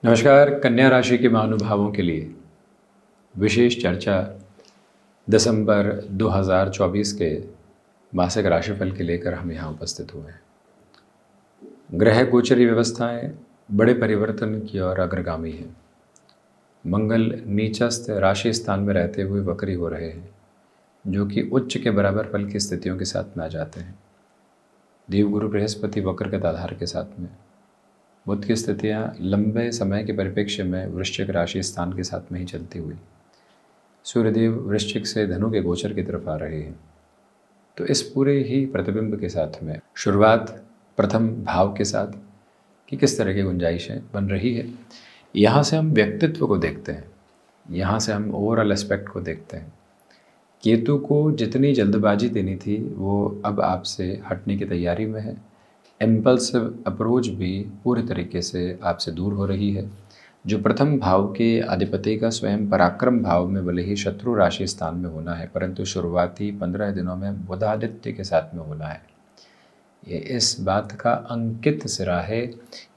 नमस्कार। कन्या राशि के महानुभावों के लिए विशेष चर्चा दिसंबर 2024 के मासिक राशिफल के लेकर हम यहाँ उपस्थित हुए हैं। ग्रह गोचरी व्यवस्थाएं बड़े परिवर्तन की ओर अग्रगामी हैं। मंगल नीचस्थ राशि स्थान में रहते हुए वक्री हो रहे हैं, जो कि उच्च के बराबर फल की स्थितियों के साथ में आ जाते हैं। देवगुरु बृहस्पति वक्रगत आधार के साथ में, बुध की स्थितियाँ लंबे समय के परिप्रेक्ष्य में वृश्चिक राशि स्थान के साथ में ही चलती हुई सूर्यदेव वृश्चिक से धनु के गोचर की तरफ आ रहे हैं। तो इस पूरे ही प्रतिबिंब के साथ में शुरुआत प्रथम भाव के साथ कि किस तरह की गुंजाइशें बन रही है, यहाँ से हम व्यक्तित्व को देखते हैं, यहाँ से हम ओवरऑल एस्पेक्ट को देखते हैं। केतु को जितनी जल्दबाजी देनी थी वो अब आपसे हटने की तैयारी में है। इम्पल्सिव अप्रोच भी पूरे तरीके से आपसे दूर हो रही है। जो प्रथम भाव के अधिपति का स्वयं पराक्रम भाव में भले ही शत्रु राशि स्थान में होना है, परंतु शुरुआती 15 दिनों में बुधादित्य के साथ में होना है। ये इस बात का अंकित सिरा है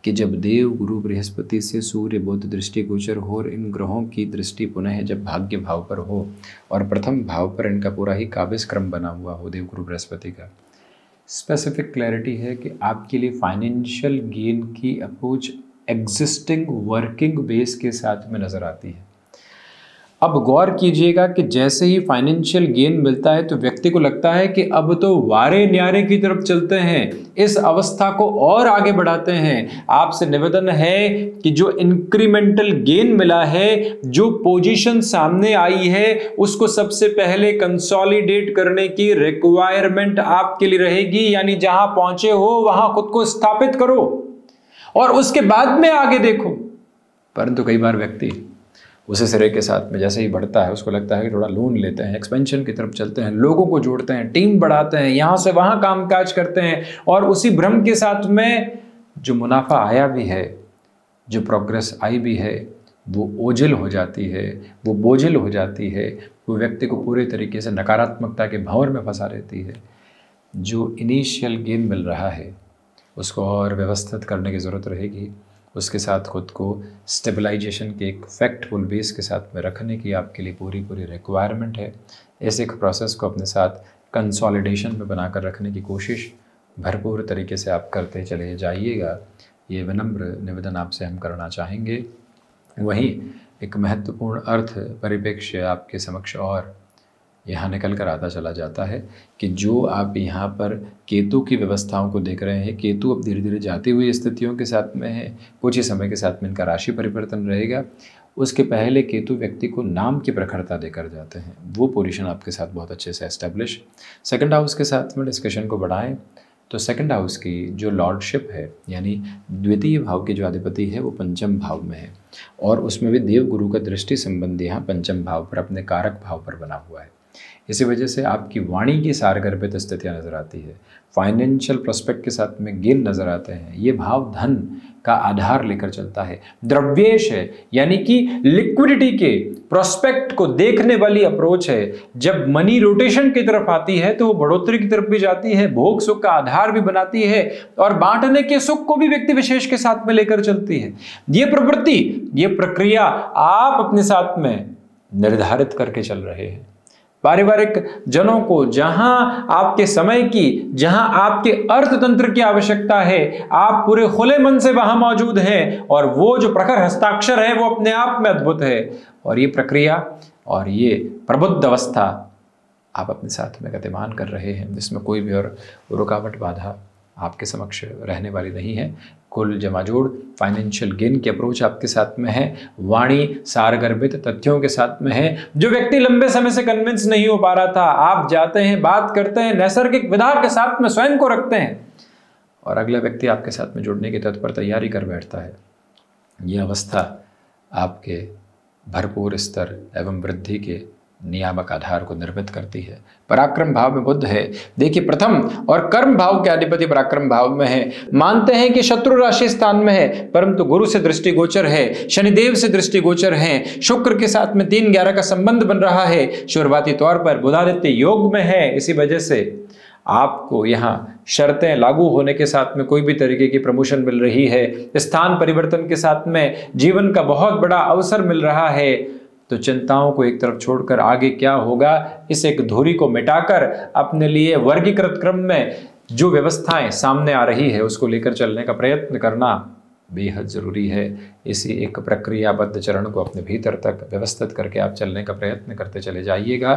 कि जब देव गुरु बृहस्पति से सूर्य बुध दृष्टि गोचर हो और इन ग्रहों की दृष्टि पुनः जब भाग्य भाव पर हो और प्रथम भाव पर इनका पूरा ही काबिज क्रम बना हुआ हो देव गुरु बृहस्पति का, स्पेसिफिक क्लैरिटी है कि आपके लिए फाइनेंशियल गेन की अप्रोच एग्जिस्टिंग वर्किंग बेस के साथ में नज़र आती है। अब गौर कीजिएगा कि जैसे ही फाइनेंशियल गेन मिलता है तो व्यक्ति को लगता है कि अब तो वारे न्यारे की तरफ चलते हैं, इस अवस्था को और आगे बढ़ाते हैं। आपसे निवेदन है कि जो इंक्रीमेंटल गेन मिला है, जो पोजीशन सामने आई है, उसको सबसे पहले कंसोलिडेट करने की रिक्वायरमेंट आपके लिए रहेगी। यानी जहां पहुंचे हो वहां खुद को स्थापित करो और उसके बाद में आगे देखो। परंतु कई बार व्यक्ति उसी सिरे के साथ में जैसे ही बढ़ता है उसको लगता है कि थोड़ा लोन लेते हैं, एक्सपेंशन की तरफ चलते हैं, लोगों को जोड़ते हैं, टीम बढ़ाते हैं, यहाँ से वहाँ कामकाज करते हैं और उसी भ्रम के साथ में जो मुनाफा आया भी है, जो प्रोग्रेस आई भी है, वो ओझल हो जाती है, वो बोझिल हो जाती है, वो व्यक्ति को पूरे तरीके से नकारात्मकता के भंवर में फंसा रहती है। जो इनिशियल गेन मिल रहा है उसको और व्यवस्थित करने की ज़रूरत रहेगी। उसके साथ खुद को स्टेबलाइजेशन के एक फैक्टफुल बेस के साथ में रखने की आपके लिए पूरी रिक्वायरमेंट है। इस एक प्रोसेस को अपने साथ कंसोलिडेशन में बनाकर रखने की कोशिश भरपूर तरीके से आप करते चले जाइएगा। ये विनम्र निवेदन आपसे हम करना चाहेंगे। वहीं एक महत्वपूर्ण अर्थ परिप्रेक्ष्य आपके समक्ष और यहाँ निकल कर आता चला जाता है कि जो आप यहाँ पर केतु की व्यवस्थाओं को देख रहे हैं, केतु अब धीरे धीरे जाती हुई स्थितियों के साथ में है। कुछ ही समय के साथ में इनका राशि परिवर्तन रहेगा। उसके पहले केतु व्यक्ति को नाम की प्रखरता देकर जाते हैं। वो पोजीशन आपके साथ बहुत अच्छे से एस्टेब्लिश। सेकंड हाउस के साथ में डिस्कशन को बढ़ाएं तो सेकंड हाउस की जो लॉर्डशिप है, यानी द्वितीय भाव के जो अधिपति है, वो पंचम भाव में है और उसमें भी देव गुरु का दृष्टि संबंध यहाँ पंचम भाव पर अपने कारक भाव पर बना हुआ है। इसी वजह से आपकी वाणी की सारगर्भित स्थितियाँ नजर आती है। फाइनेंशियल प्रोस्पेक्ट के साथ में गेन नजर आते हैं। ये भाव धन का आधार लेकर चलता है। द्रव्येश है, यानी कि लिक्विडिटी के प्रोस्पेक्ट को देखने वाली अप्रोच है। जब मनी रोटेशन की तरफ आती है तो वो बढ़ोतरी की तरफ भी जाती है, भोग सुख का आधार भी बनाती है और बांटने के सुख को भी व्यक्ति विशेष के साथ में लेकर चलती है। ये प्रवृत्ति, ये प्रक्रिया आप अपने साथ में निर्धारित करके चल रहे हैं। पारिवारिक जनों को जहां आपके समय की, जहां आपके अर्थतंत्र की आवश्यकता है, आप पूरे खुले मन से वहां मौजूद हैं और वो जो प्रखर हस्ताक्षर है वो अपने आप में अद्भुत है। और ये प्रक्रिया और ये प्रबुद्ध अवस्था आप अपने साथ में गतिमान कर रहे हैं, जिसमें कोई भी और रुकावट बाधा आपके समक्ष रहने वाली नहीं है। कुल जमाजोड़ फाइनेंशियल गेन की अप्रोच आपके साथ में है। वाणी सारगर्भित तथ्यों के साथ में है। जो व्यक्ति लंबे समय से कन्विंस नहीं हो पा रहा था, आप जाते हैं, बात करते हैं, नैसर्गिक विधा के साथ में स्वयं को रखते हैं और अगला व्यक्ति आपके साथ में जुड़ने की तत्पर तैयारी कर बैठता है। यह अवस्था आपके भरपूर स्तर एवं वृद्धि के नियामक आधार को निर्मित करती है। पराक्रम भाव में बुध है। देखिए, प्रथम और कर्म भाव के अधिपति पराक्रम भाव में है। मानते हैं कि शत्रु राशि स्थान में है, परंतु गुरु से दृष्टि गोचर है, शनिदेव से दृष्टि गोचर है, शुक्र के साथ में 3-11 का संबंध बन रहा है। शुरुआती तौर पर बुधादित्य योग में है। इसी वजह से आपको यहाँ शर्तें लागू होने के साथ में कोई भी तरीके की प्रमोशन मिल रही है, स्थान परिवर्तन के साथ में जीवन का बहुत बड़ा अवसर मिल रहा है, तो चिंताओं को एक तरफ छोड़कर आगे क्या होगा इस एक धुरी को मिटाकर अपने लिए वर्गीकृत क्रम में जो व्यवस्थाएं सामने आ रही है उसको लेकर चलने का प्रयत्न करना बेहद ज़रूरी है। इसी एक प्रक्रियाबद्ध चरण को अपने भीतर तक व्यवस्थित करके आप चलने का प्रयत्न करते चले जाइएगा।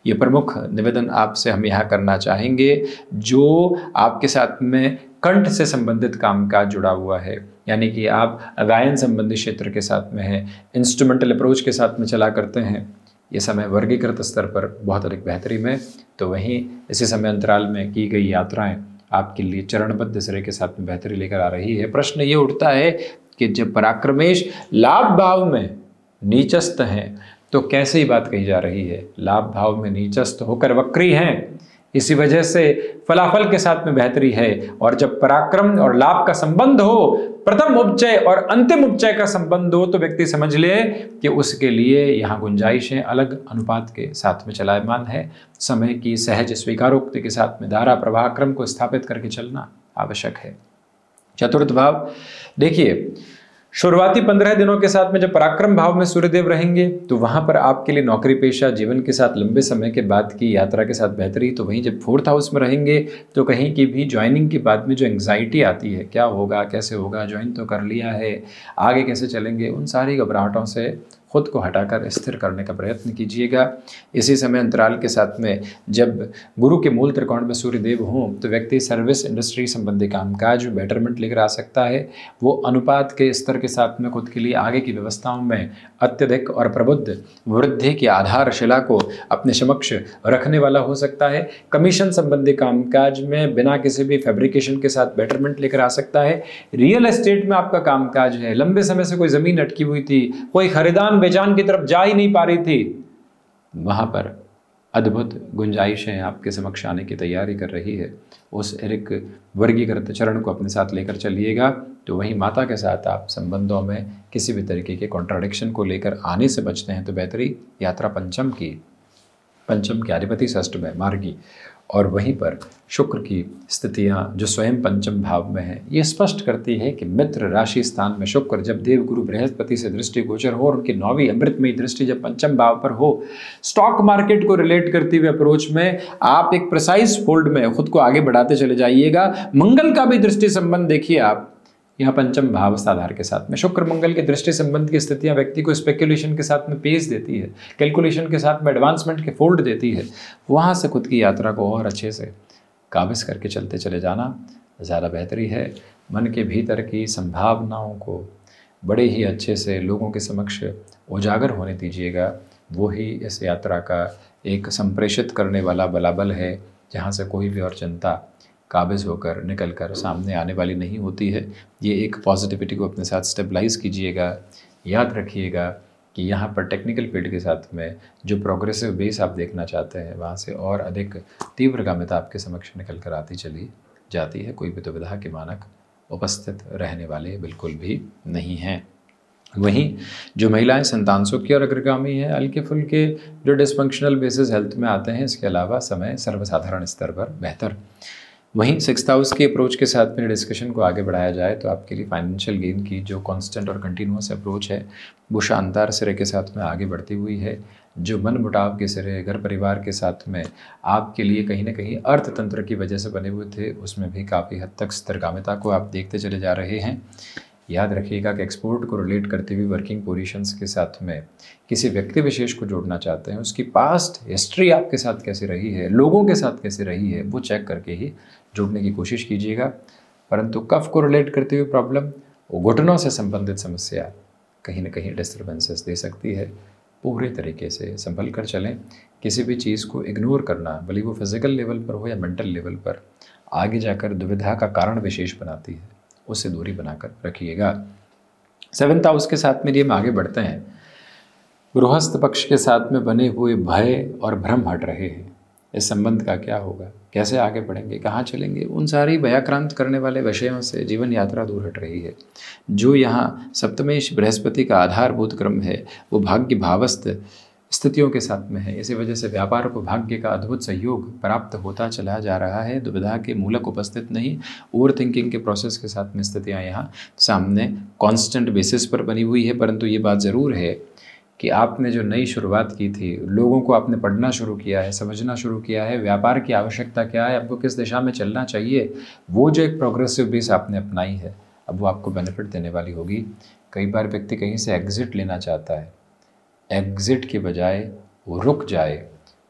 ये प्रमुख निवेदन आपसे हम यहाँ करना चाहेंगे। जो आपके साथ में कंठ से संबंधित कामकाज जुड़ा हुआ है, यानी कि आप गायन संबंधी क्षेत्र के साथ में हैं, इंस्ट्रूमेंटल अप्रोच के साथ में चला करते हैं, ये समय वर्गीकृत स्तर पर बहुत अधिक बेहतरी में, तो वहीं इसी समय अंतराल में की गई यात्राएं आपके लिए चरणबद्ध सिरे के साथ में बेहतरी लेकर आ रही है। प्रश्न ये उठता है कि जब पराक्रमेश लाभ भाव में नीचस्थ हैं तो कैसे ही बात कही जा रही है? लाभ भाव में नीचस्थ होकर वक्री हैं, इसी वजह से फलाफल के साथ में बेहतरी है। और जब पराक्रम और लाभ का संबंध हो, प्रथम उपचय और अंतिम उपचय का संबंध हो, तो व्यक्ति समझ ले कि उसके लिए यहाँ गुंजाइशें अलग अनुपात के साथ में चलायमान है। समय की सहज स्वीकारोक्ति के साथ में धारा प्रवाह क्रम को स्थापित करके चलना आवश्यक है। चतुर्थ भाव देखिए, शुरुआती 15 दिनों के साथ में जब पराक्रम भाव में सूर्यदेव रहेंगे तो वहां पर आपके लिए नौकरी पेशा जीवन के साथ लंबे समय के बाद की यात्रा के साथ बेहतरी। तो वहीं जब 4th हाउस में रहेंगे तो कहीं की भी ज्वाइनिंग के बाद में जो एंग्जाइटी आती है, क्या होगा, कैसे होगा, ज्वाइन तो कर लिया है, आगे कैसे चलेंगे, उन सारी घबराहटों से खुद को हटाकर स्थिर करने का प्रयत्न कीजिएगा। इसी समय अंतराल के साथ में जब गुरु के मूल त्रिकोण में सूर्यदेव हों तो व्यक्ति सर्विस इंडस्ट्री संबंधी कामकाज में बेटरमेंट लेकर आ सकता है। वो अनुपात के स्तर के साथ में खुद के लिए आगे की व्यवस्थाओं में अत्यधिक और प्रबुद्ध वृद्धि की आधारशिला को अपने समक्ष रखने वाला हो सकता है। कमीशन संबंधी कामकाज में बिना किसी भी फैब्रिकेशन के साथ बेटरमेंट लेकर आ सकता है। रियल एस्टेट में आपका कामकाज है, लंबे समय से कोई ज़मीन अटकी हुई थी, कोई खरीदान बेचान की तरफ जा ही नहीं पा रही थी, वहां पर अद्भुत गुंजाइशें आपके समक्ष आने की तैयारी कर रही है। उस एक वर्गीकृत चरण को अपने साथ लेकर चलिएगा। तो वहीं माता के साथ आप संबंधों में किसी भी तरीके के कॉन्ट्राडिक्शन को लेकर आने से बचते हैं तो बेहतरी। यात्रा पंचम की अधिपति षष्ठ में मार्गी, और वहीं पर शुक्र की स्थितियां जो स्वयं पंचम भाव में है, ये स्पष्ट करती है कि मित्र राशि स्थान में शुक्र जब देवगुरु बृहस्पति से दृष्टि गोचर हो और उनकी 9वीं अमृतमयी दृष्टि जब पंचम भाव पर हो, स्टॉक मार्केट को रिलेट करते हुए अप्रोच में आप एक प्रिसाइज फोल्ड में खुद को आगे बढ़ाते चले जाइएगा। मंगल का भी दृष्टि संबंध देखिए आप, यहाँ पंचम भाव आधार के साथ में शुक्र मंगल के दृष्टि संबंध की स्थितियां व्यक्ति को स्पेकुलेशन के साथ में पेश देती है, कैलकुलेशन के साथ में एडवांसमेंट के फोल्ड देती है। वहाँ से खुद की यात्रा को और अच्छे से काबिज करके चलते चले जाना ज़्यादा बेहतरी है। मन के भीतर की संभावनाओं को बड़े ही अच्छे से लोगों के समक्ष उजागर होने दीजिएगा। वो ही इस यात्रा का एक संप्रेषित करने वाला बलाबल है, जहाँ से कोई भी और चिंता काबिज होकर निकल कर सामने आने वाली नहीं होती है। ये एक पॉजिटिविटी को अपने साथ स्टेबलाइज कीजिएगा। याद रखिएगा कि यहाँ पर टेक्निकल फील्ड के साथ में जो प्रोग्रेसिव बेस आप देखना चाहते हैं, वहाँ से और अधिक तीव्रगामिता आपके समक्ष निकल कर आती चली जाती है। कोई भी दुविधा के मानक उपस्थित रहने वाले बिल्कुल भी नहीं हैं। वहीं जो महिलाएं संतान सुख की और अग्रगामी हैं, हल्के फुल्के जो डिस्फंक्शनल बेसिस हेल्थ में आते हैं, इसके अलावा समय सर्वसाधारण स्तर पर बेहतर। वहीं 6th हाउस के अप्रोच के साथ में डिस्कशन को आगे बढ़ाया जाए तो आपके लिए फाइनेंशियल गेन की जो कांस्टेंट और कंटिन्यूस अप्रोच है वो शानदार सिरे के साथ में आगे बढ़ती हुई है। जो मन मुटाव के सिरे घर परिवार के साथ में आपके लिए कहीं ना कहीं अर्थतंत्र की वजह से बने हुए थे, उसमें भी काफ़ी हद तक स्थिरगामिता को आप देखते चले जा रहे हैं। याद रखिएगा कि एक्सपोर्ट को रिलेट करते हुए वर्किंग पोजीशंस के साथ में किसी व्यक्ति विशेष को जोड़ना चाहते हैं, उसकी पास्ट हिस्ट्री आपके साथ कैसी रही है, लोगों के साथ कैसी रही है, वो चेक करके ही जोड़ने की कोशिश कीजिएगा। परंतु कफ को रिलेट करते हुए प्रॉब्लम, घुटनों से संबंधित समस्या कहीं ना कहीं डिस्टर्बेंसेस दे सकती है। पूरे तरीके से संभल कर चलें। किसी भी चीज़ को इग्नोर करना, भले वो फिजिकल लेवल पर हो या मेंटल लेवल पर, आगे जाकर दुविधा का कारण विशेष बनाती है, उससे दूरी बनाकर रखिएगा। 7th हाउस के साथ में ये हम आगे बढ़ते हैं। गृहस्थ पक्ष के साथ में बने हुए भय और भ्रम हट रहे हैं। इस संबंध का क्या होगा, कैसे आगे बढ़ेंगे, कहाँ चलेंगे, उन सारी भयाक्रांत करने वाले विषयों से जीवन यात्रा दूर हट रही है। जो यहाँ सप्तमेश बृहस्पति का आधारभूत क्रम है वो भाग्य भावस्थ स्थितियों के साथ में है। इसी वजह से व्यापार को भाग्य का अद्भुत सहयोग प्राप्त होता चला जा रहा है। दुविधा के मूलक उपस्थित नहीं, ओवर थिंकिंग के प्रोसेस के साथ में स्थितियाँ यहाँ सामने कांस्टेंट बेसिस पर बनी हुई है। परंतु ये बात ज़रूर है कि आपने जो नई शुरुआत की थी, लोगों को आपने पढ़ना शुरू किया है, समझना शुरू किया है, व्यापार की आवश्यकता क्या है, आपको किस दिशा में चलना चाहिए, वो जो एक प्रोग्रेसिव बेस आपने अपनाई है, अब वो आपको बेनिफिट देने वाली होगी। कई बार व्यक्ति कहीं से एग्ज़िट लेना चाहता है, एग्ज़िट की बजाय वो रुक जाए,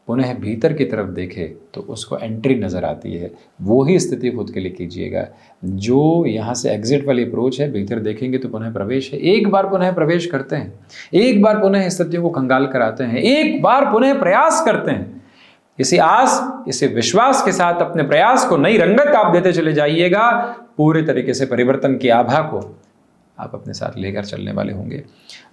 पुनः भीतर की तरफ देखे तो उसको एंट्री नज़र आती है। वो ही स्थिति खुद के लिए कीजिएगा। जो यहाँ से एग्ज़िट वाली अप्रोच है, भीतर देखेंगे तो पुनः प्रवेश है। एक बार पुनः प्रवेश करते हैं, एक बार पुनः स्थितियों को कंगाल कराते हैं, एक बार पुनः प्रयास करते हैं, इसी आस, इसी विश्वास के साथ अपने प्रयास को नई रंगत आप देते चले जाइएगा। पूरे तरीके से परिवर्तन की आभा को आप अपने साथ लेकर चलने वाले होंगे।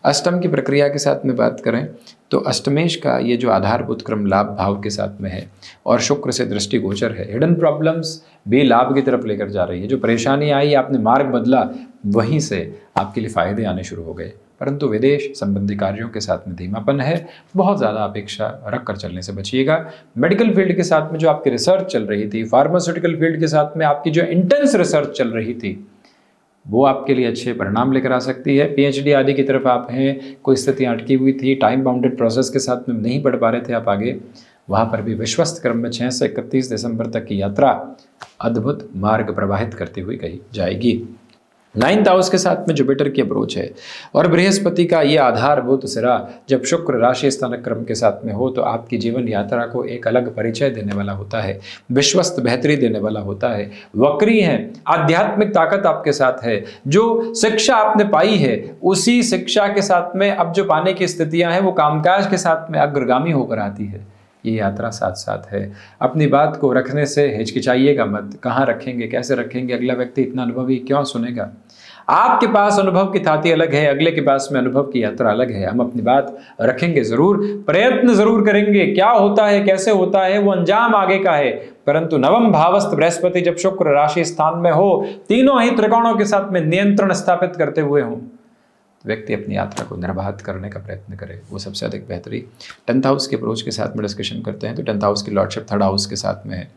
अष्टम की प्रक्रिया के साथ में बात करें तो अष्टमेश का ये जो आधारभूत क्रम लाभ भाव के साथ में है और शुक्र से दृष्टिगोचर है। हिडन प्रॉब्लम्स भी लाभ की तरफ लेकर जा रही है। जो परेशानी आई, आपने मार्ग बदला, वहीं से आपके लिए फ़ायदे आने शुरू हो गए। परंतु विदेश संबंधी कार्यों के साथ में धीमापन है, बहुत ज़्यादा अपेक्षा रख कर चलने से बचिएगा। मेडिकल फील्ड के साथ में जो आपकी रिसर्च चल रही थी, फार्मास्यूटिकल फील्ड के साथ में आपकी जो इंटेंस रिसर्च चल रही थी, वो आपके लिए अच्छे परिणाम लेकर आ सकती है। पीएचडी आदि की तरफ आप हैं, कोई स्थितियाँ अटकी हुई थी, टाइम बाउंडेड प्रोसेस के साथ में नहीं बढ़ पा रहे थे आप आगे, वहाँ पर भी विश्वस्त क्रम में 6 से 31 दिसंबर तक की यात्रा अद्भुत मार्ग प्रवाहित करती हुई कही जाएगी। 9th हाउस के साथ में जुपिटर की अप्रोच है और बृहस्पति का ये आधारभूत सिरा जब शुक्र राशि स्थान क्रम के साथ में हो तो आपकी जीवन यात्रा को एक अलग परिचय देने वाला होता है, विश्वस्त बेहतरी देने वाला होता है। वक्री है, आध्यात्मिक ताकत आपके साथ है। जो शिक्षा आपने पाई है, उसी शिक्षा के साथ में अब जो पाने की स्थितियां हैं वो कामकाज के साथ में अग्रगामी होकर आती है। ये यात्रा साथ साथ है। अपनी बात को रखने से हिचकिचाइएगा मत। कहाँ रखेंगे, कैसे रखेंगे, अगला व्यक्ति इतना अनुभवी क्यों सुनेगा। आपके पास अनुभव की थाती अलग है, अगले के पास में अनुभव की यात्रा अलग है। हम अपनी बात रखेंगे जरूर, प्रयत्न जरूर करेंगे। क्या होता है, कैसे होता है, वो अंजाम आगे का है। परंतु नवम भावस्थ बृहस्पति जब शुक्र राशि स्थान में हो, तीनों ही त्रिकोणों के साथ में नियंत्रण स्थापित करते हुए हों, व्यक्ति अपनी यात्रा को निर्बाध करने का प्रयत्न करे, वो सबसे अधिक बेहतरी। 10th हाउस के अप्रोच के साथ में डिस्कशन करते हैं तो 10th हाउस की लॉर्डशिप 3rd हाउस के साथ में है।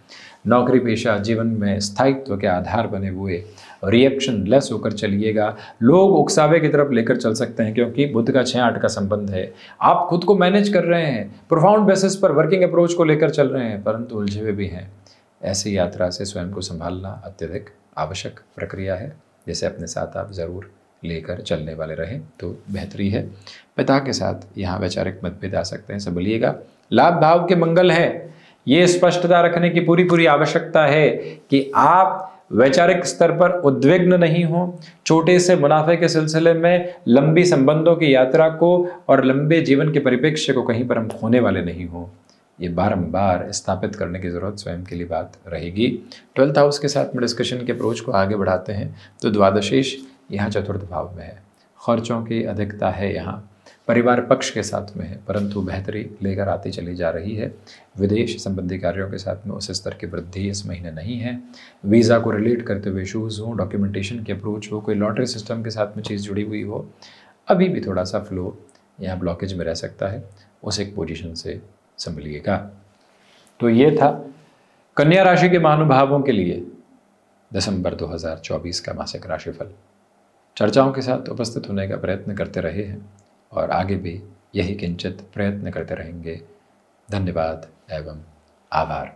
नौकरी पेशा जीवन में स्थायित्व के आधार बने हुए रिएक्शन लेस होकर चलिएगा। लोग उकसावे की तरफ लेकर चल सकते हैं क्योंकि बुध का 6-8 का संबंध है। आप खुद को मैनेज कर रहे हैं, प्रोफाउंड बेसिस पर वर्किंग अप्रोच को लेकर चल रहे हैं, परंतु उलझे हुए भी हैं। ऐसी यात्रा से स्वयं को संभालना अत्यधिक आवश्यक प्रक्रिया है, जिसे अपने साथ आप ज़रूर लेकर चलने वाले रहें तो बेहतरी है। पिता के साथ यहाँ वैचारिक मतभेद आ सकते हैं, संभलिएगा। लाभ भाव के मंगल है, ये स्पष्टता रखने की पूरी आवश्यकता है कि आप वैचारिक स्तर पर उद्विग्न नहीं हो। छोटे से मुनाफे के सिलसिले में लंबी संबंधों की यात्रा को और लंबे जीवन के परिप्रेक्ष्य को कहीं पर हम खोने वाले नहीं हो। ये बारंबार स्थापित करने की ज़रूरत स्वयं के लिए बात रहेगी। 12th हाउस के साथ में डिस्कशन के अप्रोच को आगे बढ़ाते हैं तो द्वादशीश यहाँ 4th भाव में है। खर्चों की अधिकता है, यहाँ परिवार पक्ष के साथ में है, परंतु बेहतरी लेकर आती चली जा रही है। विदेश संबंधी कार्यों के साथ में उस स्तर की वृद्धि इस महीने नहीं है। वीज़ा को रिलेट करते हुए इशूज़ हो, डॉक्यूमेंटेशन की अप्रोच हो, कोई लॉटरी सिस्टम के साथ में चीज़ जुड़ी हुई हो, अभी भी थोड़ा सा फ्लो यहाँ ब्लॉकेज में रह सकता है, उस एक पोजीशन से संभलिएगा। तो ये था कन्या राशि के महानुभावों के लिए दिसंबर 2024 का मासिक राशिफल। चर्चाओं के साथ उपस्थित होने का प्रयत्न करते रहे हैं और आगे भी यही किंचित प्रयत्न करते रहेंगे। धन्यवाद एवं आभार।